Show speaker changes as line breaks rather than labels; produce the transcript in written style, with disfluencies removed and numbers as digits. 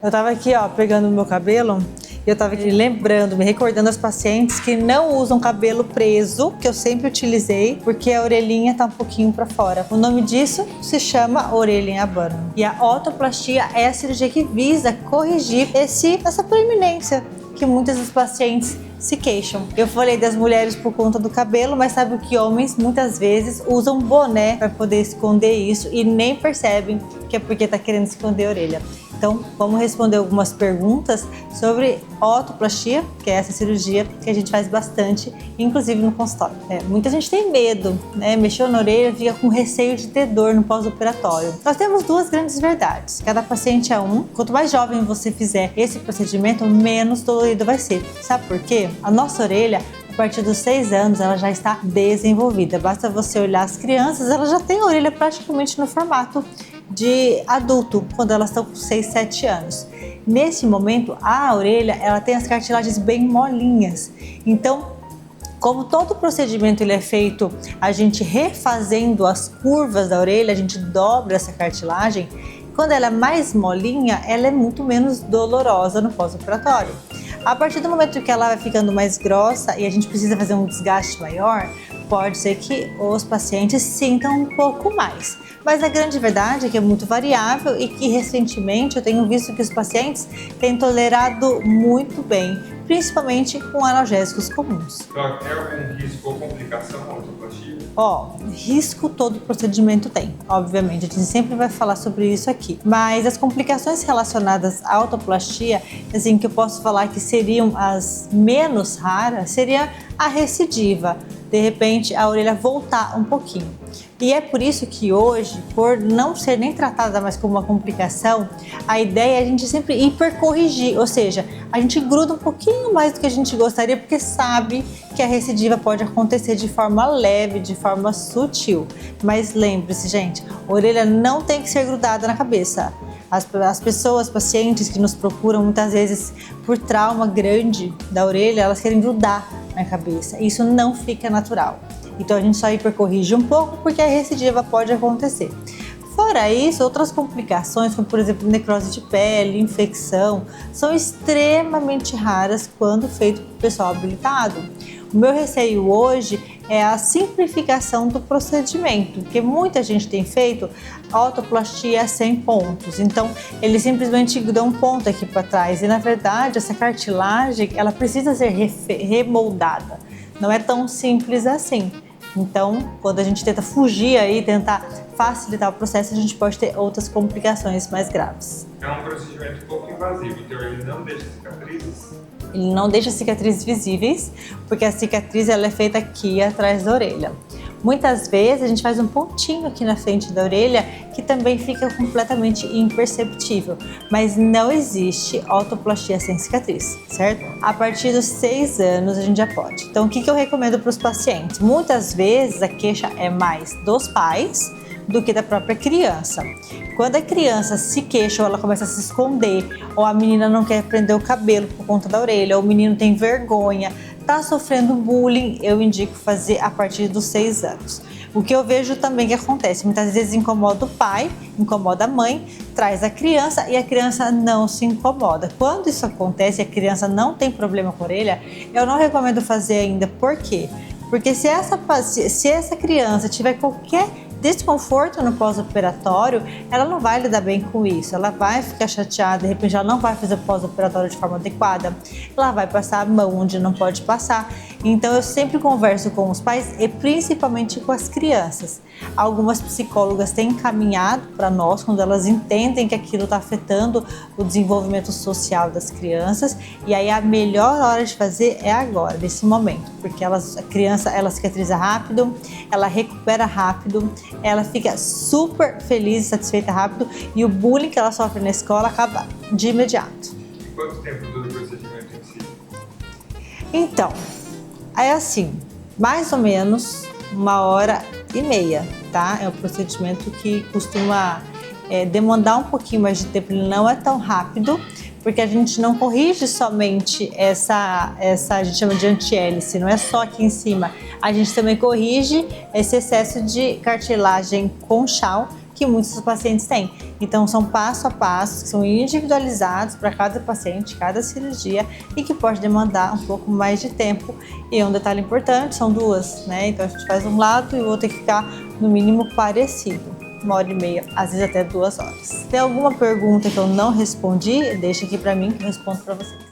Eu tava aqui, ó, pegando o meu cabelo e eu tava aqui lembrando, me recordando as pacientes que não usam cabelo preso, que eu sempre utilizei, porque a orelhinha tá um pouquinho pra fora. O nome disso se chama orelha em abano. E a otoplastia é a cirurgia que visa corrigir essa proeminência que muitas das pacientes se queixam. Eu falei das mulheres por conta do cabelo, mas sabe o que homens muitas vezes usam boné para poder esconder isso e nem percebem que é porque tá querendo esconder a orelha. Então, vamos responder algumas perguntas sobre otoplastia, que é essa cirurgia que a gente faz bastante, inclusive no consultório. Muita gente tem medo, né? Mexeu na orelha, fica com receio de ter dor no pós-operatório. Nós temos duas grandes verdades. Cada paciente é um. Quanto mais jovem você fizer esse procedimento, menos dolorido vai ser. Sabe por quê? A nossa orelha, a partir dos 6 anos, ela já está desenvolvida. Basta você olhar as crianças, elas já têm a orelha praticamente no formato de adulto, quando elas estão com 6, 7 anos. Nesse momento, a orelha, ela tem as cartilagens bem molinhas. Então, como todo procedimento ele é feito a gente refazendo as curvas da orelha, a gente dobra essa cartilagem, quando ela é mais molinha, ela é muito menos dolorosa no pós-operatório. A partir do momento que ela vai ficando mais grossa e a gente precisa fazer um desgaste maior, pode ser que os pacientes sintam um pouco mais. Mas a grande verdade é que é muito variável e que recentemente eu tenho visto que os pacientes têm tolerado muito bem, principalmente com analgésicos comuns.
Tem algum risco ou complicação com a otoplastia?
Risco todo procedimento tem, obviamente, a gente sempre vai falar sobre isso aqui. Mas as complicações relacionadas à otoplastia, assim, que eu posso falar que seriam as menos raras, seria a recidiva. De repente, a orelha voltar um pouquinho. E é por isso que hoje, por não ser nem tratada mais como uma complicação, a ideia é a gente sempre hipercorrigir, ou seja, a gente gruda um pouquinho mais do que a gente gostaria, porque sabe que a recidiva pode acontecer de forma leve, de forma sutil. Mas lembre-se, gente, a orelha não tem que ser grudada na cabeça. As pessoas, pacientes que nos procuram muitas vezes por trauma grande da orelha, elas querem grudar na cabeça. Isso não fica natural. Então a gente só hipercorrige um pouco porque a recidiva pode acontecer. Fora isso, outras complicações, como por exemplo necrose de pele, infecção, são extremamente raras quando feito por pessoal habilitado. O meu receio hoje é a simplificação do procedimento, porque muita gente tem feito otoplastia 100 pontos, então eles simplesmente dão um ponto aqui para trás e na verdade essa cartilagem ela precisa ser remoldada, não é tão simples assim. Então, quando a gente tenta fugir aí, tentar facilitar o processo, a gente pode ter outras complicações mais graves.
É um procedimento pouco invasivo, então ele não deixa cicatrizes?
Ele não deixa cicatrizes visíveis, porque a cicatriz ela é feita aqui atrás da orelha. Muitas vezes a gente faz um pontinho aqui na frente da orelha que também fica completamente imperceptível, mas não existe otoplastia sem cicatriz, certo? A partir dos 6 anos a gente já pode. Então o que eu recomendo para os pacientes? Muitas vezes a queixa é mais dos pais do que da própria criança. Quando a criança se queixa ou ela começa a se esconder, ou a menina não quer prender o cabelo por conta da orelha, ou o menino tem vergonha, está sofrendo bullying, eu indico fazer a partir dos 6 anos. O que eu vejo também que acontece, muitas vezes incomoda o pai, incomoda a mãe, traz a criança e a criança não se incomoda. Quando isso acontece e a criança não tem problema com a orelha, eu não recomendo fazer ainda. Por quê? Porque se essa criança tiver qualquer desconforto no pós-operatório, ela não vai lidar bem com isso, ela vai ficar chateada, de repente ela não vai fazer o pós-operatório de forma adequada, ela vai passar a mão onde não pode passar. Então eu sempre converso com os pais e principalmente com as crianças. Algumas psicólogas têm encaminhado para nós quando elas entendem que aquilo está afetando o desenvolvimento social das crianças, e aí a melhor hora de fazer é agora, nesse momento, porque a criança ela cicatriza rápido, ela recupera rápido, ela fica super feliz e satisfeita rápido e o bullying que ela sofre na escola acaba de imediato.
E quanto tempo dura o procedimento em si?
Então, é assim, mais ou menos 1h30, tá? É um procedimento que costuma demandar um pouquinho mais de tempo, ele não é tão rápido, porque a gente não corrige somente essa a gente chama de antihélice, não é só aqui em cima, a gente também corrige esse excesso de cartilagem conchal que muitos pacientes têm. Então são passo a passo, que são individualizados para cada paciente, cada cirurgia e que pode demandar um pouco mais de tempo. E um detalhe importante, são duas, né? Então a gente faz um lado e o outro tem que ficar no mínimo parecido. 1h30, às vezes até 2 horas. Tem alguma pergunta que eu não respondi? Deixa aqui para mim que eu respondo para vocês.